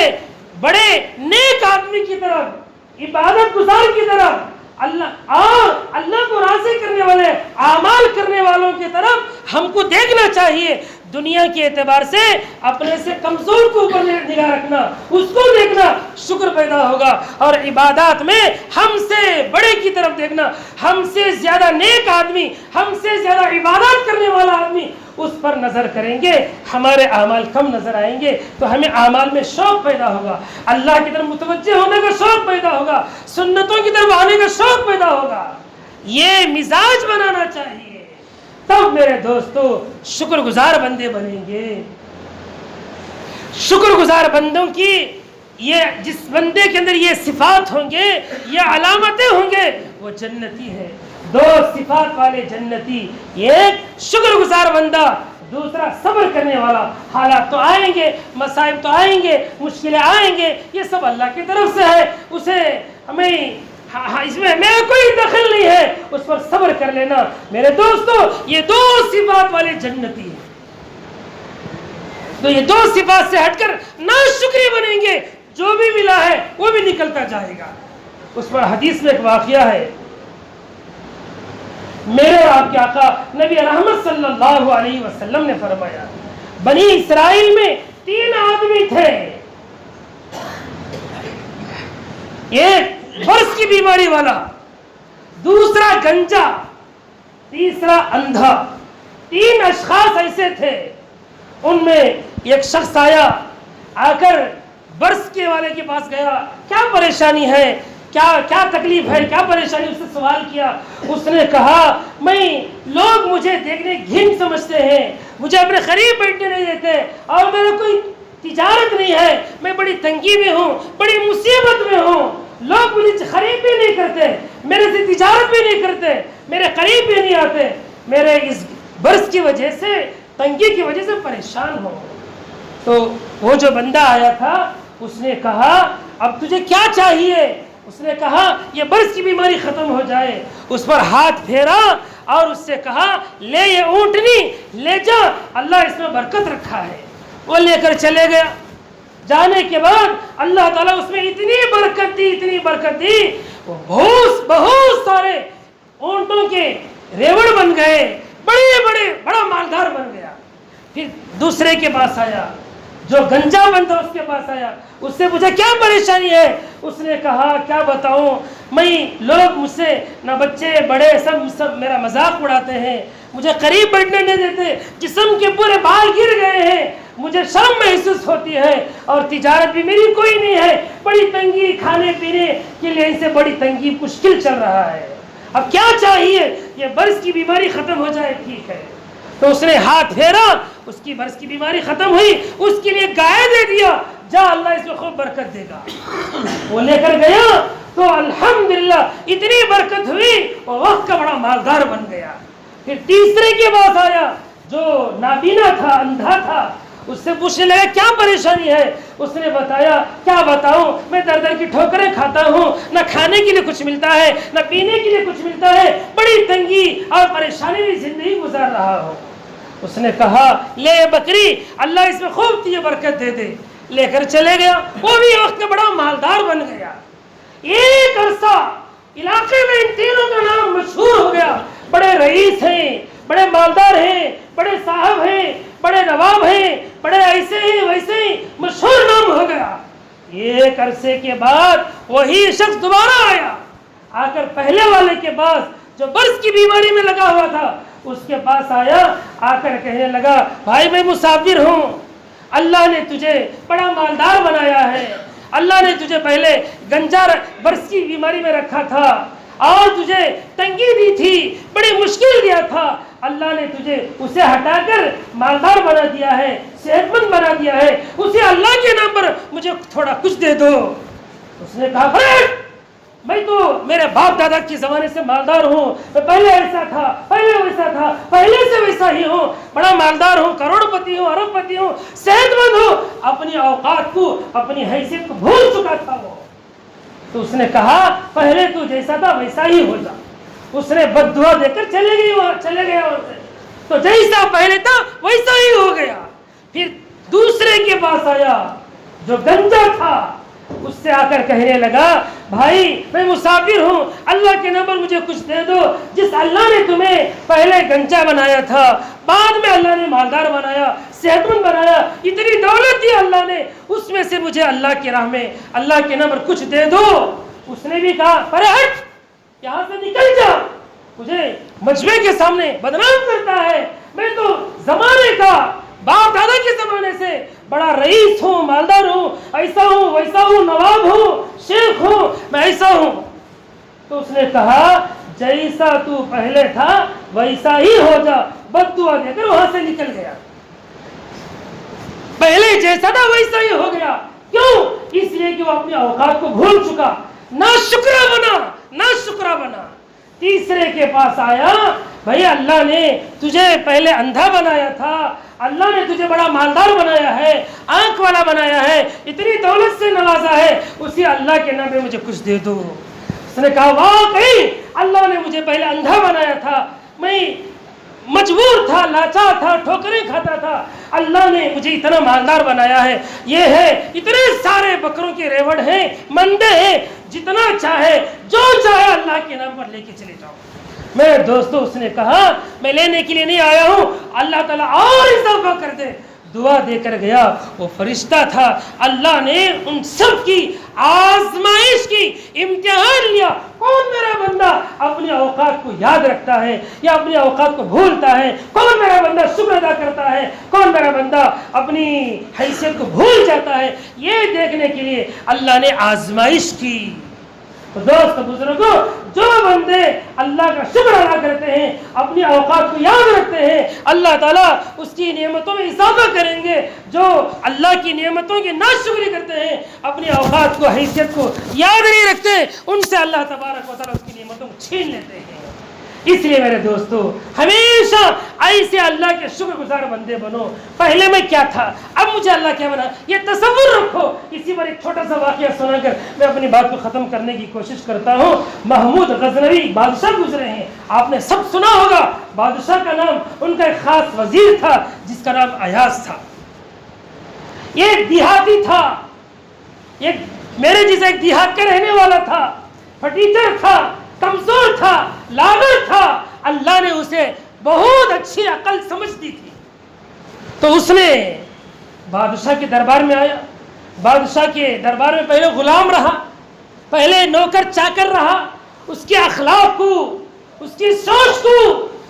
بڑے نیک آدمی کی طرف، عبادت گزار کی طرف، اللہ کو راضی کرنے والے اعمال کرنے والوں کی طرف ہم کو دیکھنا چاہیے۔ دنیا کے اعتبار سے اپنے سے کمزور کو اوپر نگاہ رکھنا، اس کو دیکھنا، شکر پیدا ہوگا، اور عبادات میں ہم سے بڑے کی طرف دیکھنا، ہم سے زیادہ نیک آدمی، ہم سے زیادہ عبادات کرنے والا آدمی، اس پر نظر کریں گے، ہمارے اعمال کم نظر آئیں گے تو ہمیں اعمال میں شوق پیدا ہوگا، اللہ کی طرف متوجہ ہونے کا شوق پیدا ہوگا، سنتوں کی طرف آنے کا شوق پیدا ہوگا۔ یہ مزاج بنانا چاہیے، تب میرے دوستو شکر گزار بندے بنیں گے۔ شکر گزار بندوں کی جس بندے کے اندر یہ صفات ہوں گے، یہ علامتیں ہوں گے، وہ جنتی ہے۔ دو صفات والے جنتی، ایک شکر گزار بندہ، دوسرا صبر کرنے والا۔ حالات تو آئیں گے، مصائب تو آئیں گے، مشکلیں آئیں گے، یہ سب اللہ کی طرف سے ہے، اسے ہمیں اس میں میرا کوئی دخل نہیں ہے، اس پر صبر کر لینا۔ میرے دوستو یہ دو صفات والے جنتی ہیں، تو یہ دو صفات سے ہٹ کر ناشکری بنیں گے، جو بھی ملا ہے وہ بھی نکلتا جائے گا۔ اس پر حدیث میں ایک واقعہ ہے، میرے اور آپ کے آقا نبی رحمت صلی اللہ علیہ وسلم نے فرمایا، بنی اسرائیل میں 3 آدمی تھے، ایک برس کی بیماری والا، دوسرا گنجا، تیسرا اندھا۔ 3 اشخاص ایسے تھے، ان میں ایک شخص آیا، آ کر برس کے والے کے پاس گیا، کیا پریشانی ہے، کیا تکلیف ہے، کیا پریشانی، اس سے سوال کیا۔ اس نے کہا، لوگ مجھے دیکھنے گھن سمجھتے ہیں، مجھے اپنے قریب بیٹھنے نہیں دیتے، اور میرا کوئی تجارت نہیں ہے، میں بڑی تنگی میں ہوں، بڑی مصیبت میں ہوں، لوگ مجھے خرید بھی نہیں کرتے، میرے سے تجارت بھی نہیں کرتے، میرے قریب بھی نہیں آتے، میرے اس برس کی وجہ سے، تنگی کی وجہ سے پریشان ہوں۔ تو وہ جو بندہ آیا تھا، اس نے کہا، اب تجھے کیا چاہیے؟ اس نے کہا، یہ برس کی بیماری ختم ہو جائے۔ اس پر ہاتھ پھیرا اور اس سے کہا، لے یہ اونٹنی لے جا، اللہ اس میں برکت رکھا ہے۔ وہ لے کر چلے گیا، جانے کے بعد اللہ تعالیٰ اس میں اتنی برکت دی، وہ بہت سارے اونٹوں کے ریوڑ بن گئے، بڑا مالدار بن گیا۔ پھر دوسرے کے پاس آیا، جو گنجا بندہ، اس کے پاس آیا، اس سے پوچھا، کیا پریشانی ہے؟ اس نے کہا، کیا بتاؤں، لوگ مجھ سے، نہ بچے بڑے، سب میرا مذاق اڑاتے ہیں، مجھے قریب بیٹھنے نہیں دیتے، جسم کے پورے بال گر گئے ہیں، مجھے شرم محسوس ہوتی ہے، اور تجارت بھی میری کوئی نہیں ہے، بڑی تنگی، کھانے پینے کے لیے ان سے بڑی تنگی، مشکل چل رہا ہے، اب کیا چاہیے؟ یہ برس کی بیماری ختم ہو جائے، ٹھیک ہے۔ تو اس نے ہاتھ پھیرا، اس کی برس کی بیماری ختم ہوئی، اس کے لیے گائے دے دیا، جا اللہ اس میں خوب برکت دے گا۔ وہ لے کر گیا تو الحمدللہ اتنی برکت ہوئی، وہ وقت کا بڑا مالدار بن گیا۔ پھر تیسرے کے بعد آیا، جو نابینا تھا، اندھا تھا، اس سے پوچھنے لگا، کیا پریشانی ہے؟ اس نے بتایا، کیا بتاؤں، میں در کی ٹھوکریں کھاتا ہوں، نہ کھانے کے لیے کچھ ملتا ہے، نہ پینے کے لیے کچھ ملتا ہے، بڑی تنگی اور پریشانی میں زندگی گزار رہا ہوں۔ اس نے کہا، لے بکری، اللہ اس میں خوب تجھے برکت دے دے۔ لے کر چلے گیا، وہ بھی وقت کا بڑا مالدار بن گیا۔ ایک عرصہ علاقے میں ان تینوں کا نام مشہور ہو گیا، بڑے رئیس ہیں، بڑے مالدار ہیں، بڑے صاحب ہیں، بڑے نواب ہیں، بڑے ایسے ہیں ویسے ہیں، مشہور نام ہو گیا۔ ایک عرصے کے بعد وہی شخص دوبارہ آیا، آ کر پہلے والے کے پاس، جو برس کی بیماری میں لگا ہوا تھا، اس کے پاس آیا، آ کر کہنے لگا، بھائی میں مسافر ہوں، اللہ نے تجھے بڑا مالدار بنایا ہے، اللہ نے تجھے پہلے گنجا برس کی بیماری میں رکھا تھا، اور تجھے تنگی دی تھی، بڑی مشکل دیا تھا، اللہ نے تجھے اسے ہٹا کر مالدار بنا دیا ہے، صحت مند بنا دیا ہے، اسے اللہ کے نام پر مجھے تھوڑا کچھ دے دو۔ اس نے کہا، میں تو میرے باپ دادا کے زمانے سے مالدار ہوں، میں پہلے ایسا تھا، پہلے ویسا تھا، پہلے سے ویسا ہی ہوں، بڑا مالدار ہوں، کروڑ پتی ہوں، ارب پتی ہوں، صحت مند ہوں. اپنی اوقات کو، اپنی حیثیت کو بھول چکا تھا وہ. تو اس نے کہا پہلے تو جیسا تھا ویسا ہی ہو جا. اس نے بد دعا دے کر چلے گیا وہاں سے. تو جیسا پہلے تھا ویسا ہی ہو گیا. پھر دوسرے کے پاس آیا جو گنجا تھا، اس سے آ کر کہنے لگا بھائی میں مسافر ہوں، اللہ کے نمبر مجھے کچھ دے دو. جس اللہ نے تمہیں پہلے گنجا بنایا تھا، بعد میں اللہ نے مالدار بنایا، صحت مند بنایا، اتنی دولت دی اللہ نے، اس میں سے مجھے اللہ کی راہ میں اللہ کے نمبر کچھ دے دو. اس نے بھی کہا پرے ہٹ، یہاں سے نکل جا، مجھے مجمع کے سامنے بدنام کرتا ہے. میں تو زمانے کا باپ دادا کے زمانے سے بڑا رئیس ہوں، مالدار ہوں، ایسا ہوں ویسا ہوں، نواب ہوں، شیخ ہوں، میں ایسا ہوں. تو اس نے کہا جیسا تو پہلے تھا ویسا ہی ہو جا. بد دعا دے کر وہاں سے نکل گیا. پہلے جیسا تھا ویسا ہی ہو گیا. کیوں؟ اس لیے کہ وہ اپنے اوقات کو بھول چکا، نہ شکرا بنا. تیسرے کے پاس آیا، بھائی اللہ نے تجھے پہلے اندھا بنایا تھا، اللہ نے تجھے بڑا مالدار بنایا ہے، آنکھ والا بنایا ہے، اتنی دولت سے نوازا ہے، اسی اللہ کے نام پہ مجھے کچھ دے دو. اس نے کہا واقعی اللہ نے مجھے پہلے اندھا بنایا تھا، میں مجبور تھا، لاچار تھا، ٹھوکریں کھاتا تھا، اللہ نے مجھے اتنا مالدار بنایا ہے. یہ ہے اتنے سارے بکروں کے ریوڑ ہیں، مندے ہیں، جتنا چاہے جو چاہے اللہ کے نام پر لے کے چلے جاؤ. میرے دوستو اس نے کہا میں لینے کے لیے نہیں آیا ہوں، اللہ تعالیٰ اور اضافہ کر دے. دعا دے کر گیا. وہ فرشتہ تھا، اللہ نے ان سب کی آزمائش کی، امتحان لیا. کون میرا بندہ اپنے اوقات کو یاد رکھتا ہے یا اپنے اوقات کو بھولتا ہے؟ کون میرا بندہ شکر ادا کرتا ہے؟ کون میرا بندہ اپنی حیثیت کو بھول جاتا ہے؟ یہ دیکھنے کے لیے اللہ نے آزمائش کی. دوست بزرگوں، جو بندے اللہ کا شکر ادا کرتے ہیں، اپنی اوقات کو یاد رکھتے ہیں، اللہ تعالیٰ اس کی نعمتوں میں اضافہ کریں گے. جو اللہ کی نعمتوں کی ناشکری کرتے ہیں، اپنی اوقات کو، حیثیت کو یاد نہیں رکھتے، ان سے اللہ تبارک و تعالیٰ اس کی نعمتوں کو چھین لیتے ہیں. اس لیے میرے دوستو ہمیشہ ایسے اللہ کے شکر گزار بندے بنو. پہلے میں کیا تھا، اب مجھے اللہ کیا بنا، یہ تصور رکھو. اسی پر ایک چھوٹا سا واقعہ سنا کر میں اپنی بات کو ختم کرنے کی کوشش کرتا ہوں. محمود غزنوی بادشاہ گزرے ہیں، آپ نے سب سنا ہوگا. بادشاہ کا نام، ان کا ایک خاص وزیر تھا جس کا نام ایاز تھا. یہ ایک دیہاتی تھا، میرے جیسا ایک دیہات کا رہنے والا تھا، فٹیچر تھا، کمزور تھا، لاغر تھا. اللہ نے اسے بہت اچھی عقل سمجھ دی تھی. تو اس نے بادشاہ کے دربار میں آیا. بادشاہ کے دربار میں پہلے غلام رہا، پہلے نوکر چاکر رہا. اس کے اخلاق کو، اس کی سوچ کو،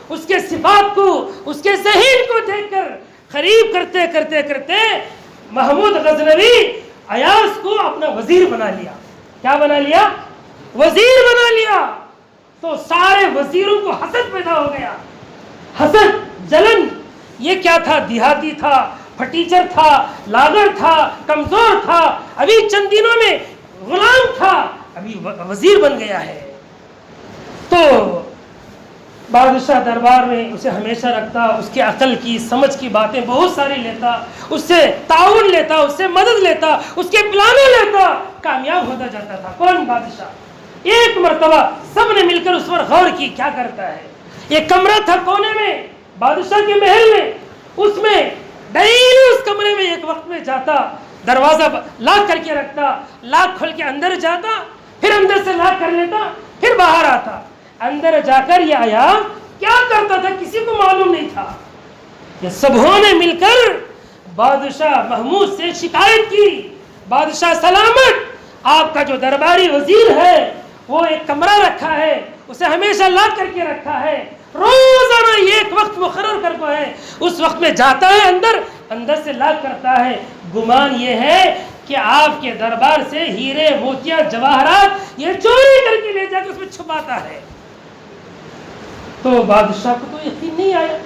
اس کے صفات کو، اس کے ذہن کو دیکھ کر قریب کرتے کرتے کرتے محمود غزنوی ایاز کو اپنا وزیر بنا لیا. کیا بنا لیا؟ وزیر بنا لیا. تو سارے وزیروں کو حسد پیدا ہو گیا. حسد، جلن. یہ کیا تھا؟ دیہاتی تھا، پھٹیچر تھا، لاغر تھا، کمزور تھا، ابھی چند دنوں میں غلام تھا، ابھی وزیر بن گیا ہے. تو بادشاہ دربار میں اسے ہمیشہ رکھتا، اس کی عقل کی، سمجھ کی باتیں بہت ساری لیتا، اس سے تعاون لیتا، اس سے مدد لیتا، اس کے پلانے لیتا، کامیاب ہوتا جاتا تھا. کون؟ بادشاہ. ایک مرتبہ سب نے مل کر اس پر غور کی کیا کرتا ہے. ایک کمرہ تھا کونے میں بادشاہ کے محل میں، اس میں ڈیلی اس کمرے میں ایک وقت میں جاتا، دروازہ لاک کر کے رکھتا، لاک کھول کے اندر جاتا، پھر اندر سے لاک کر لیتا، پھر باہر آتا. اندر جا کر یہ آیا کیا کرتا تھا کسی کو معلوم نہیں تھا. یہ سبوں نے مل کر بادشاہ محمود سے شکایت کی. بادشاہ سلامت، آپ کا جو درباری وزیر ہے وہ ایک کمرہ رکھا ہے، اسے ہمیشہ لاک کر کے رکھا ہے، روزانہ ایک وقت مقرر کر کو ہے، اس وقت میں جاتا ہے اندر سے لاک کرتا ہے. گمان یہ ہے کہ آپ کے دربار سے ہیرے، موتیاں، جواہرات یہ چوری کر کے لے جا کے اس میں چھپاتا ہے. تو بادشاہ کو تو یقین نہیں آیا.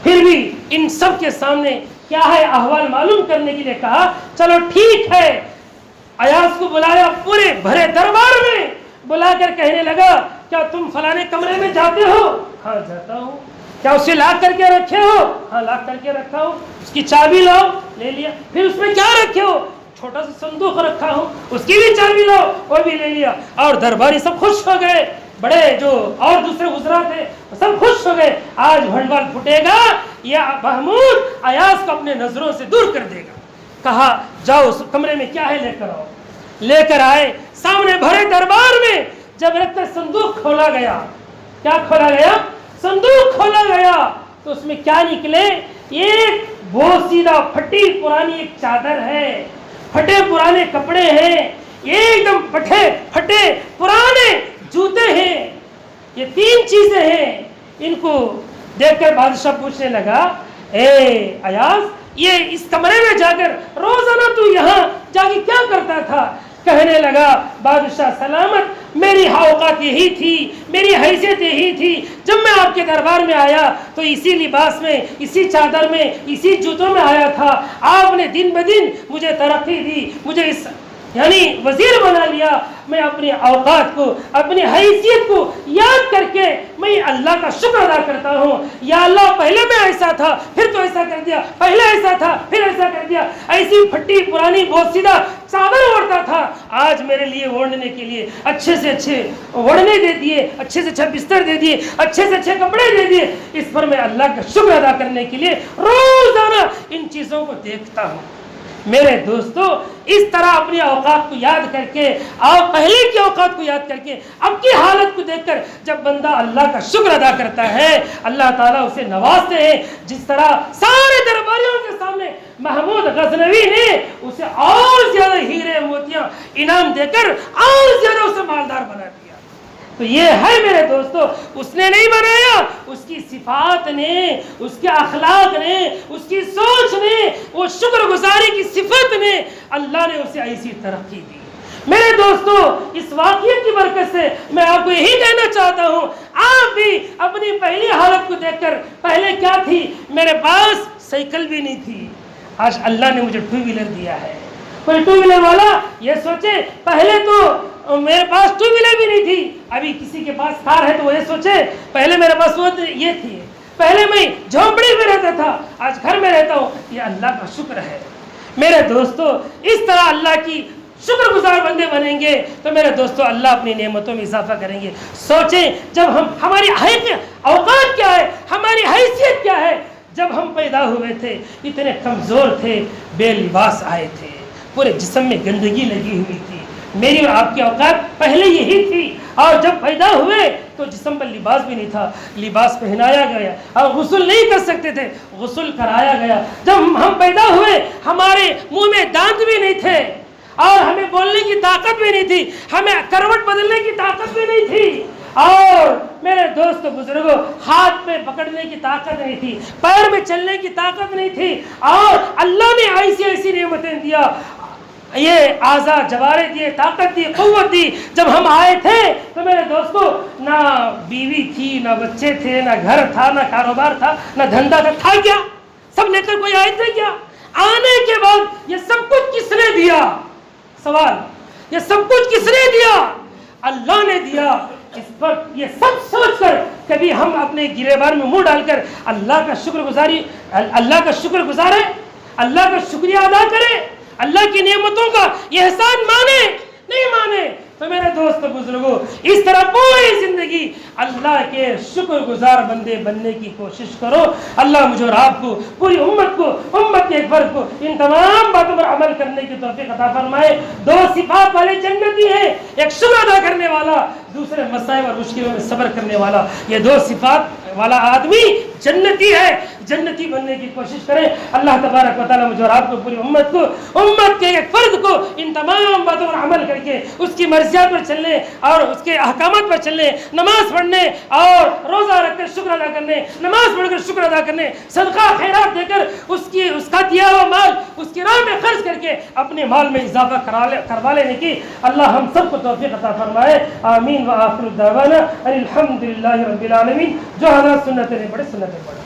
پھر بھی ان سب کے سامنے کیا ہے احوال معلوم کرنے کے لیے کہا چلو ٹھیک ہے. ایاز کو بلایا، پورے بھرے دربار میں بلا کر کہنے لگا کیا تم فلانے کمرے میں جاتے ہو؟ ہاں جاتا ہوں۔ کیا اسے لاک کر کے رکھے ہو؟ ہاں لاک کر کے رکھا ہوں۔ اس کی چابی لاؤ، لے لیا۔ پھر اس میں کیا رکھے ہو؟ چھوٹا سا صندوق رکھا ہوں، اس کی بھی چابی لاؤ، وہ بھی لے لیا۔ اور درباری سب خوش ہو گئے، بڑے جو اور دوسرے وزراء تھے سب خوش ہو گئے، آج بھنڈوال پھٹے گا، یہ محمود ایاز کو اپنے نظروں سے دور کر دے گا۔ کہا جاؤ اس کمرے میں کیا ہے لے کر آؤ۔ لے کر آئے، سامنے بھرے دربار میں جب رکھ کر صندوق کھولا گیا، کیا کھولا گیا؟ صندوق کھولا گیا تو اس میں کیا نکلے؟ ایک بوسیدہ پھٹی پرانی ایک چادر ہے، پھٹے پرانے کپڑے ہیں، ایک دم پھٹے پرانے جوتے ہیں، یہ 3 چیزیں ہیں۔ ان کو دیکھ کر بادشاہ پوچھنے لگا اے ایاز، یہ اس کمرے میں جا کر روزانہ تو یہاں جا کے کیا کرتا تھا؟ کہنے لگا بادشاہ سلامت، میری اوقات یہی تھی، میری حیثیت یہی تھی، جب میں آپ کے دربار میں آیا تو اسی لباس میں، اسی چادر میں، اسی جوتوں میں آیا تھا۔ آپ نے دن بدن مجھے ترقی دی، مجھے اس یعنی وزیر بنا لیا۔ میں اپنی اوقات کو، اپنی حیثیت کو یاد کر کے میں اللہ کا شکر ادا کرتا ہوں۔ یا اللہ پہلے میں ایسا تھا، پھر تو ایسا کر دیا، پہلے ایسا تھا، پھر ایسا کر دیا، ایسی پھٹی پرانی بوسیدہ چادر اوڑھتا تھا، آج میرے لیے اوڑھنے کے لیے اچھے سے اچھے اوڑھنے دے دیے، اچھے سے اچھا بستر دے دیے، اچھے سے اچھے کپڑے دے دیے۔ اس پر میں اللہ کا شکر ادا کرنے کے لیے روزانہ ان چیزوں کو دیکھتا ہوں۔ میرے دوستو، اس طرح اپنی اوقات کو یاد کر کے اور پہلے کی اوقات کو یاد کر کے اب کی حالت کو دیکھ کر جب بندہ اللہ کا شکر ادا کرتا ہے، اللہ تعالیٰ اسے نوازتے ہیں۔ جس طرح سارے درباریوں کے سامنے محمود غزنوی نے اسے اور زیادہ ہیرے موتیاں انعام دے کر اور زیادہ اسے مالدار بنا دیا۔ تو یہ ہے میرے دوستو، اس نے نہیں بنایا، اس کی صفات نے، اس کے اخلاق نے، اس کی سوچ نے، وہ شکر گزاری کی صفت نے اللہ نے اسے ایسی ترقی دی۔ میرے دوستو، اس واقعے کی برکت سے میں آپ کو یہی کہنا چاہتا ہوں، آپ بھی اپنی پہلی حالت کو دیکھ کر، پہلے کیا تھی؟ میرے پاس سائیکل بھی نہیں تھی، آج اللہ نے مجھے 2 ویلر دیا ہے۔ کوئی 2 ویلر والا یہ سوچے پہلے تو میرے پاس 2 ویلر بھی نہیں تھی، ابھی کسی کے پاس کار ہے تو وہ یہ سوچے پہلے میرے پاس وہ یہ تھی، پہلے میں جھونپڑی میں رہتا تھا، آج گھر میں رہتا ہوں، یہ اللہ کا شکر ہے۔ میرے دوستو، اس طرح اللہ کی شکر گزار بندے بنیں گے تو میرے دوستو اللہ اپنی نعمتوں میں اضافہ کریں گے۔ سوچیں جب ہماری اوقات کیا ہے، ہماری حیثیت کیا ہے۔ جب ہم پیدا ہوئے تھے اتنے کمزور تھے، بے لباس آئے تھے، پورے جسم میں گندگی لگی ہوئی تھی۔ میری اور آپ کی اوقات پہلے یہی تھی، اور جب پیدا ہوئے تو جسم پر لباس بھی نہیں تھا، لباس پہنایا گیا، اور غسل نہیں کر سکتے تھے، غسل کرایا گیا۔ جب ہم پیدا ہوئے ہمارے منہ میں دانت بھی نہیں تھے، اور ہمیں بولنے کی طاقت بھی نہیں تھی، ہمیں کروٹ بدلنے کی طاقت بھی نہیں تھی، اور میرے دوست بزرگوں ہاتھ میں پکڑنے کی طاقت نہیں تھی، پیر میں چلنے کی طاقت نہیں تھی، اور اللہ نے ایسی ایسی نعمتیں دیا، یہ اعضاء جوارے دیے، طاقت دی، قوت دی۔ جب ہم آئے تھے تو میرے دوستو نہ بیوی تھی، نہ بچے تھے، نہ گھر تھا، نہ کاروبار تھا، نہ دھندا تھا کیا؟ سب لے کر کوئی آئے تھے کیا؟ آنے کے بعد یہ سب کچھ کس نے دیا؟ سوال، یہ سب کچھ کس نے دیا؟ اللہ نے دیا۔ اس پر یہ سب سوچ کر کبھی ہم اپنے گریبان میں منہ ڈال کر اللہ کا شکر گزاری، اللہ کا شکر گزارے، اللہ کا شکریہ ادا کرے، اللہ کی نعمتوں کا یہ احسان مانے؟ نہیں مانے تو میرے دوست بزرگوں اس طرح پوری زندگی اللہ کے شکر گزار بندے بننے کی کوشش کرو۔ اللہ مجھے اور آپ کو، پوری امت کو، امت کے ایک فرد کو ان تمام باتوں پر عمل کرنے کی توفیق عطا فرمائے۔ 2 صفات والے جنتی ہیں، ایک شکر ادا کرنے والا، دوسرے مصائب اور مشکلوں میں صبر کرنے والا۔ یہ 2 صفات والا آدمی جنتی ہے۔ جنتی بننے کی کوشش کریں۔ اللہ تبارک و تعالی مجھے اور آپ کو، پوری امت کو، امت کے ایک فرد کو ان تمام باتوں پر عمل کر کے اس کی مرضیات پر چلنے اور اس کے احکامات پر چلنے، نماز پڑھنے اور روزہ رکھ کر شکر ادا کرنے، نماز پڑھ کر شکر ادا کرنے، صدقہ خیرات دے کر اس کا دیا ہوا مال اس کی راہ میں خرچ کر کے اپنے مال میں اضافہ کروا لینے کی اللہ ہم سب کو توفیق عطا فرمائے۔ آمین۔ وآخر دعوانا الحمدللہ رب العالمین۔ جو حضرات سنتیں نہیں پڑھے سنتیں پڑھیں۔